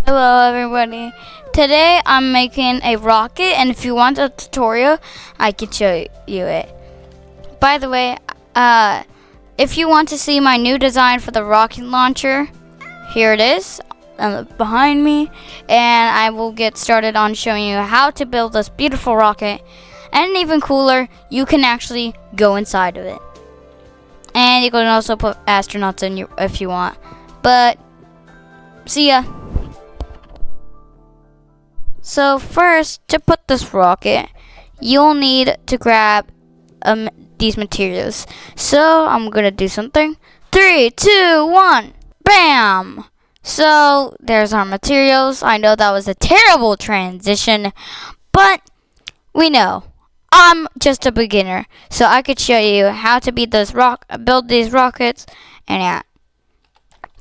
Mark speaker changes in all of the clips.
Speaker 1: Hello everybody. Today I'm making a rocket, and if you want a tutorial, I can show you it. By the way, if you want to see my new design for the rocket launcher, here it is behind me, and I will get started on showing you how to build this beautiful rocket. And even cooler, you can actually go inside of it. And you can also put astronauts in if you want. But see ya. So first, to put this rocket, you'll need to grab these materials. So I'm gonna do something. 3, 2, 1, bam! So there's our materials. I know that was a terrible transition, but we know I'm just a beginner, so I could show you how to build these rockets. And yeah,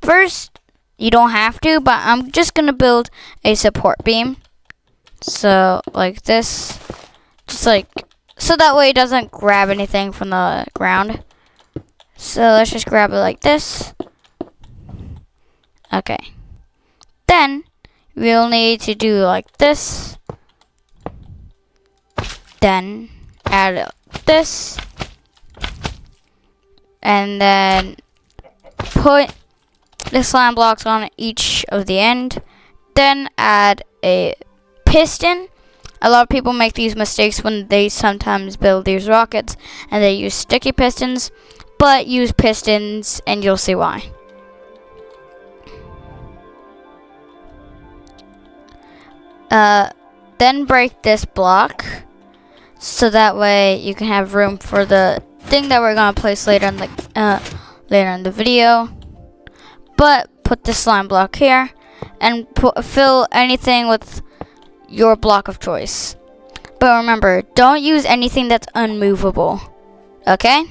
Speaker 1: first you don't have to, but I'm just gonna build a support beam. So like this, just like so that way it doesn't grab anything from the ground. So let's just grab it like this. Okay. Then we'll need to do like this. Then add this. And then put the slime blocks on each of the end. Then add a piston. A lot of people make these mistakes when they sometimes build these rockets and they use sticky pistons, but use pistons and you'll see why. Then break this block so that way you can have room for the thing that we're gonna place later in the video. But put the slime block here and fill anything with your block of choice. But remember, don't use anything that's unmovable. Okay?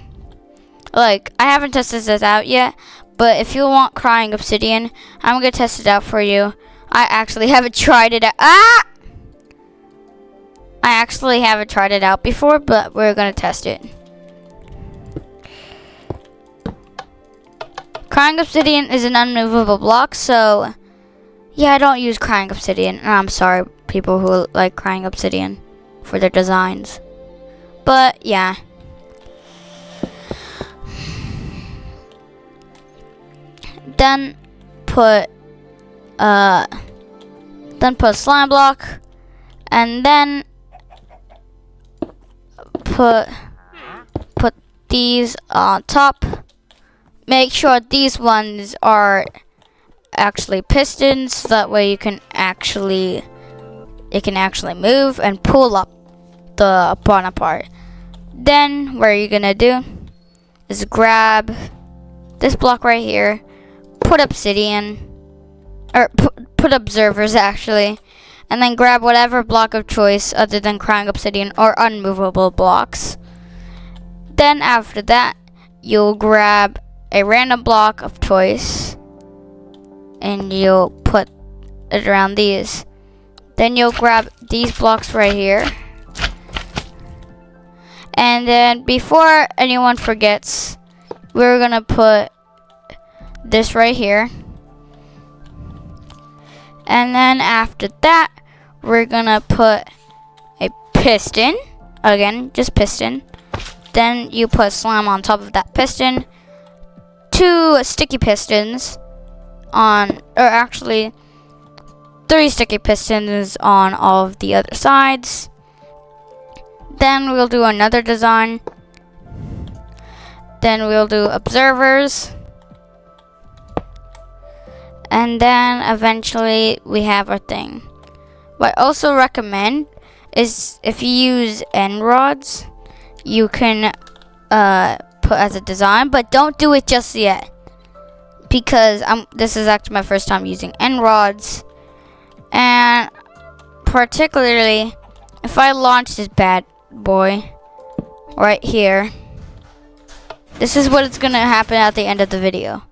Speaker 1: Like, I haven't tested this out yet, but if you want crying obsidian, I'm gonna test it out for you. I actually haven't tried it out. I actually haven't tried it out before, but we're gonna test it. Crying obsidian is an unmovable block, so yeah, I don't use crying obsidian. And I'm sorry, people who like crying obsidian for their designs. But yeah. Then put a slime block, and then put these on top. Make sure these ones are actually pistons, so that way it can actually move and pull up the bottom part. Then what you're gonna do is grab this block right here, put obsidian, or put observers actually, and then grab whatever block of choice other than crying obsidian or unmovable blocks. Then after that, you'll grab a random block of choice and you'll put it around these. Then you'll grab these blocks right here. And then before anyone forgets, we're gonna put this right here. And then after that, we're gonna put a piston. Again, just piston. Then you put slime on top of that piston. 2 sticky pistons on, or actually 3 sticky pistons on all of the other sides. Then we'll do another design. Then we'll do observers. And then eventually we have our thing. What I also recommend is if you use end rods, you can put as a design, but don't do it just yet, because this is actually my first time using end rods. And particularly if I launch this bad boy right here, this is what it's gonna happen at the end of the video.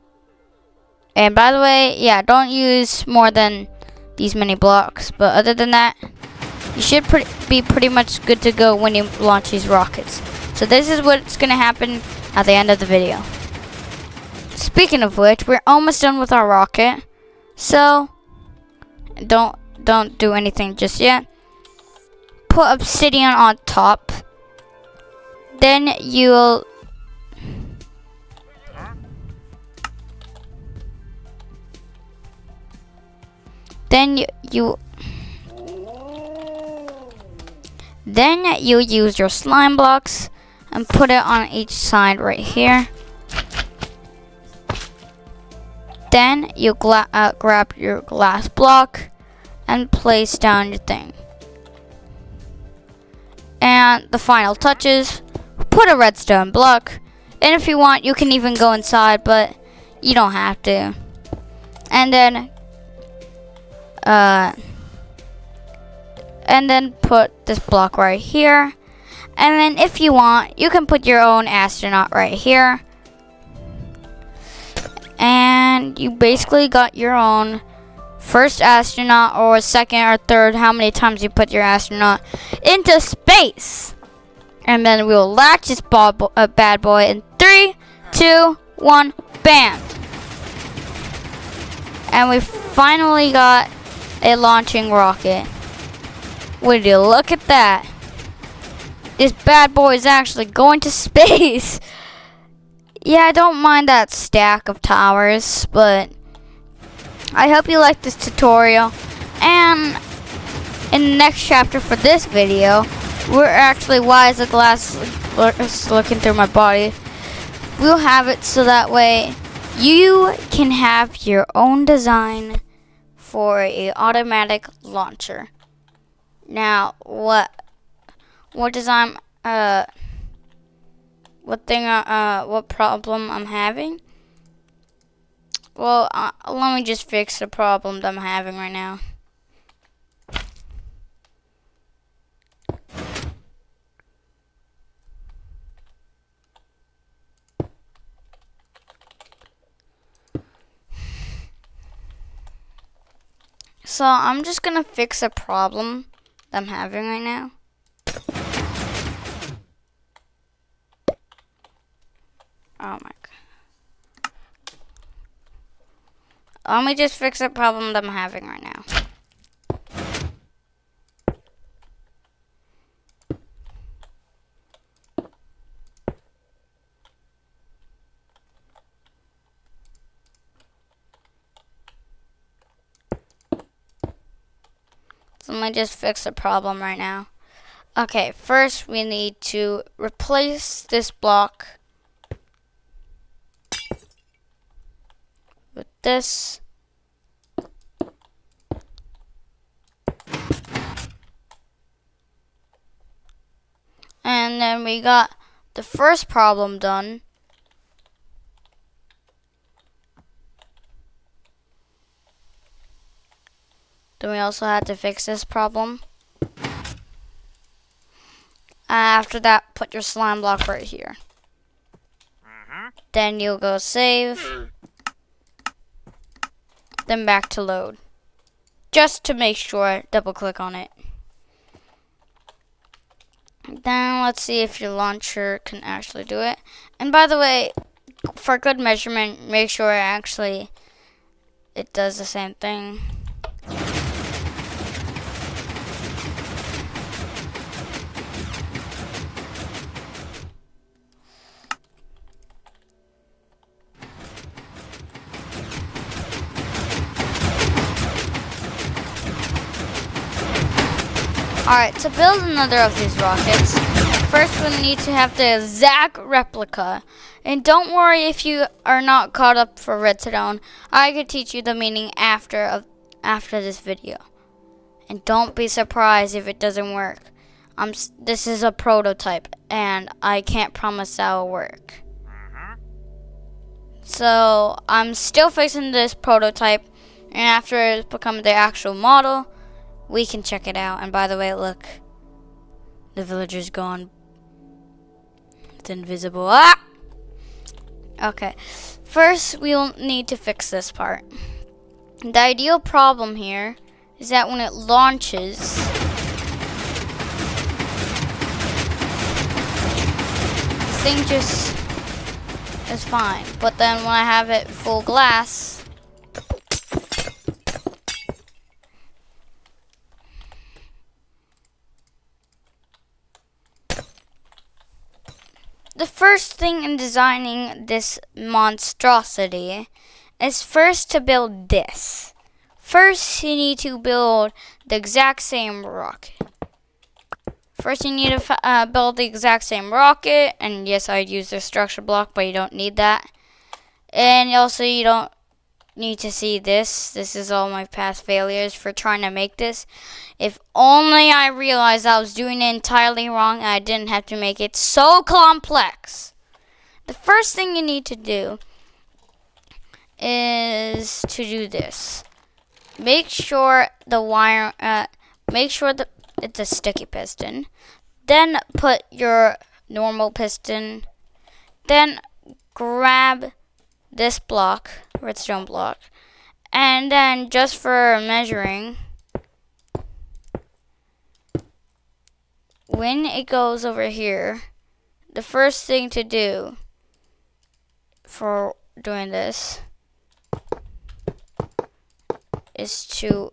Speaker 1: And by the way, yeah, don't use more than these many blocks, but other than that, you should be pretty much good to go when you launch these rockets. So this is what's gonna happen at the end of the video. Speaking of which, we're almost done with our rocket. So Don't do anything just yet. Put obsidian on top. Then you'll you use your slime blocks and put it on each side right here. Then you grab your glass block and place down your thing. And the final touches, put a redstone block. And if you want, you can even go inside, but you don't have to. And then put this block right here. And then if you want, you can put your own astronaut right here. And you basically got your own first astronaut, or second or third, how many times you put your astronaut into space. And then we'll latch this bad boy in 3, 2, 1, bam. And we finally got a launching rocket. Would you look at that? This bad boy is actually going to space. Yeah, I don't mind that stack of towers, but I hope you like this tutorial. And in the next chapter for this video, we're actually, why is the glass looking through my body? We'll have it so that way you can have your own design for a automatic launcher. Now, what design, what problem I'm having? Well, let me just fix the problem that I'm having right now. So I'm just gonna fix a problem that I'm having right now. Oh my god. Let me just fix a problem that I'm having right now. So let me just fix the problem right now. Okay, first we need to replace this block with this. And then we got the first problem done. Then we also had to fix this problem. After that, put your slime block right here. Then you'll go save. Then back to load. Just to make sure, double click on it. Then let's see if your launcher can actually do it. And by the way, for good measurement, make sure it does the same thing. Alright, to build another of these rockets, first we need to have the exact replica. And don't worry if you are not caught up for Redstone. I could teach you the meaning after this video. And don't be surprised if it doesn't work. This is a prototype, and I can't promise that will work. So I'm still fixing this prototype, and after it becomes the actual model, we can check it out. And by the way, look, the villager's gone. It's invisible. Ah! Okay, first we'll need to fix this part. The ideal problem here is that when it launches, the thing just is fine. But then when I have it full glass, the first thing in designing this monstrosity is first to build this. First, you need to build the exact same rocket. First, you need to build the exact same rocket. And yes, I'd use the structure block, but you don't need that. And also, you don't need to see this. This is all my past failures for trying to make this. If only I realized I was doing it entirely wrong and I didn't have to make it so complex. The first thing you need to do is to do this. Make sure the wire, make sure that it's a sticky piston. Then put your normal piston. Then grab this block, redstone block. And then just for measuring, when it goes over here, the first thing to do for doing this is to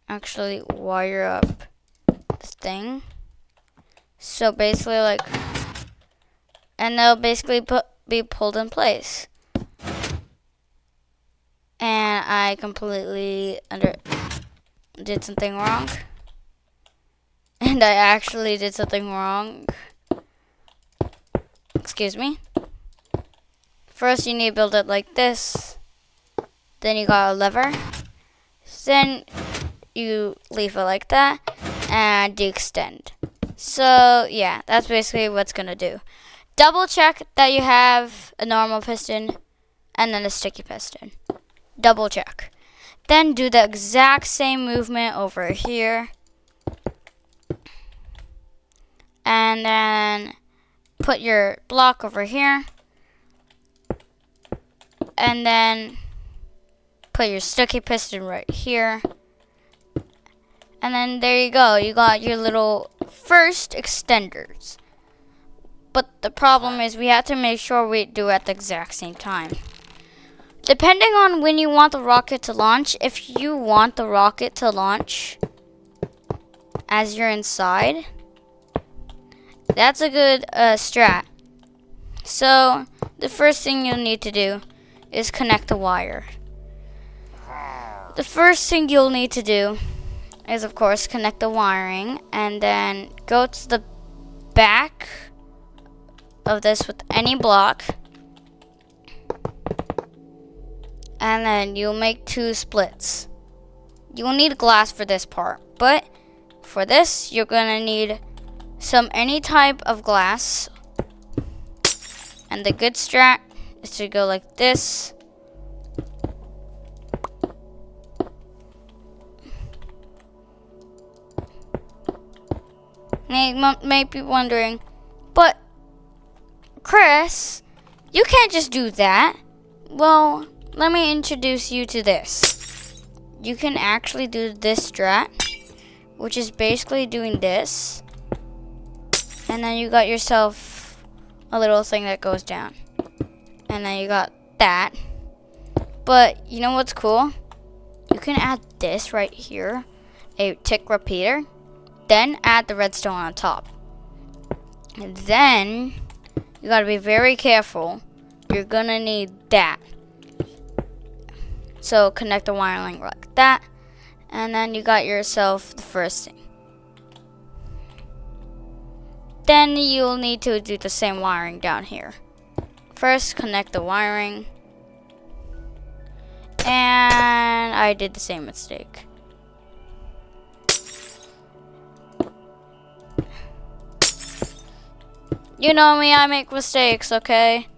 Speaker 1: actually wire up this thing. So basically, like, and they'll basically be pulled in place. And I completely did something wrong. And I actually did something wrong. Excuse me. First, you need to build it like this. Then you got a lever. Then you leave it like that and de-extend. So yeah, that's basically what's gonna do. Double check that you have a normal piston and then a sticky piston. Double check. Then do the exact same movement over here. And then put your block over here. And then put your sticky piston right here. And then there you go. You got your little first extenders. But the problem is we have to make sure we do it at the exact same time. Depending on when you want the rocket to launch, if you want the rocket to launch as you're inside, that's a good strat. So the first thing you'll need to do is connect the wire. The first thing you'll need to do is, of course, connect the wiring and then go to the back of this with any block. And then you'll make 2 splits. You will need glass for this part, but for this, you're gonna need any type of glass. And the good strat is to go like this. You may be wondering, but Chris, you can't just do that. Well, let me introduce you to this. You can actually do this strat, which is basically doing this. And then you got yourself a little thing that goes down. And then you got that. But you know what's cool? You can add this right here, a tick repeater. Then add the redstone on top. And then you gotta be very careful. You're gonna need that. So connect the wiring like that. And then you got yourself the first thing. Then you'll need to do the same wiring down here. First, connect the wiring. And I did the same mistake. You know me, I make mistakes, okay?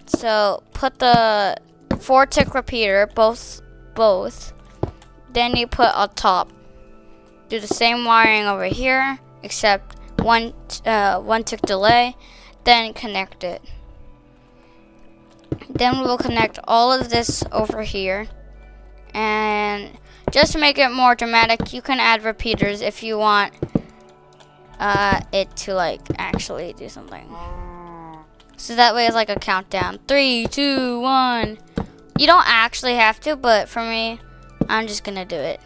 Speaker 1: So put the 4-tick repeater, both. Then you put on top. Do the same wiring over here, except one tick delay. Then connect it. Then we'll connect all of this over here. And just to make it more dramatic, you can add repeaters if you want it to like actually do something. So that way it's like a countdown. 3, 2, 1. You don't actually have to, but for me, I'm just gonna do it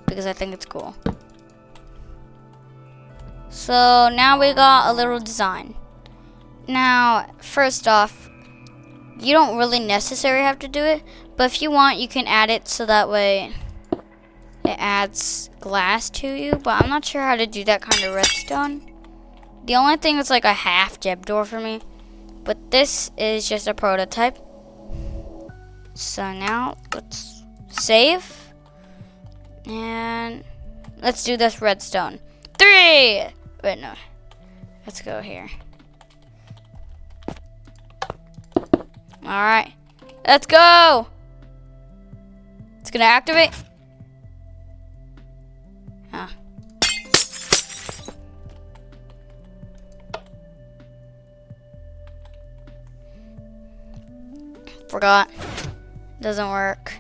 Speaker 1: because I think it's cool. So now we got a little design. Now, first off, you don't really necessarily have to do it, but if you want, you can add it so that way it adds glass to you, but I'm not sure how to do that kind of redstone. The only thing is like a half gem door for me, but this is just a prototype. So now let's save and let's do this redstone. 3! Wait, no. Let's go here. Alright. Let's go! It's gonna activate. Huh. Forgot. Doesn't work.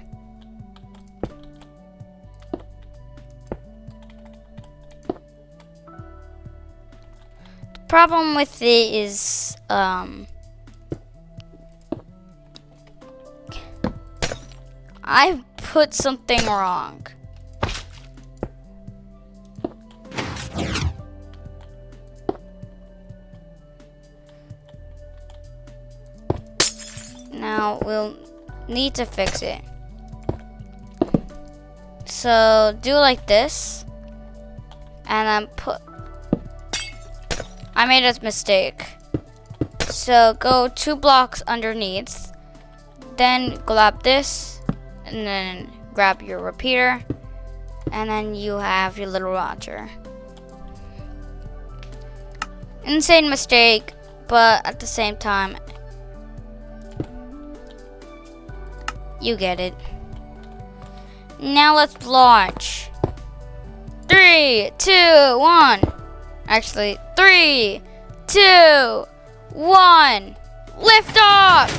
Speaker 1: The problem with it is, I put something wrong. Now we'll need to fix it. So do like this, and then I made a mistake. So go 2 blocks underneath, then grab this, and then grab your repeater, and then you have your little launcher. Insane mistake, but at the same time, you get it. Now let's launch. 3, 2, 1. Actually, 3, 2, 1. Lift off!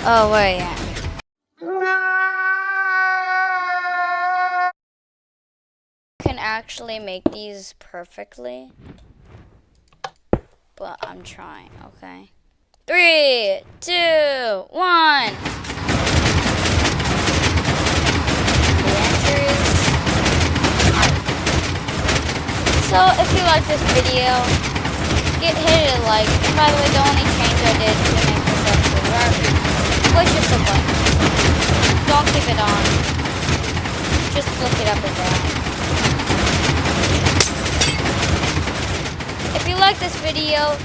Speaker 1: Oh, wait, yeah. You can actually make these perfectly, but I'm trying, okay? 3, 2, 1. The answer is so if you like this video, hit a like. And by the way, the only change I did to make this episode work was just a button. Don't keep it on. Just flick it up and down. If you like this video,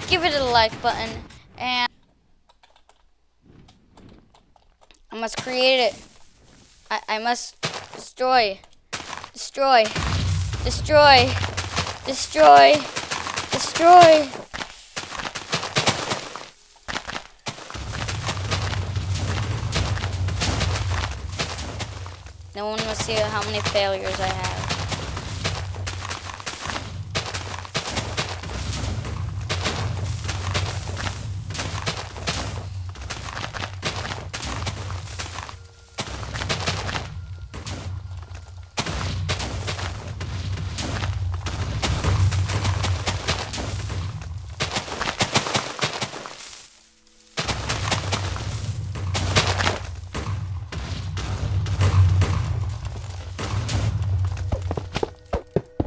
Speaker 1: give it a like button, and I must create it. I must destroy. No one will see how many failures I have.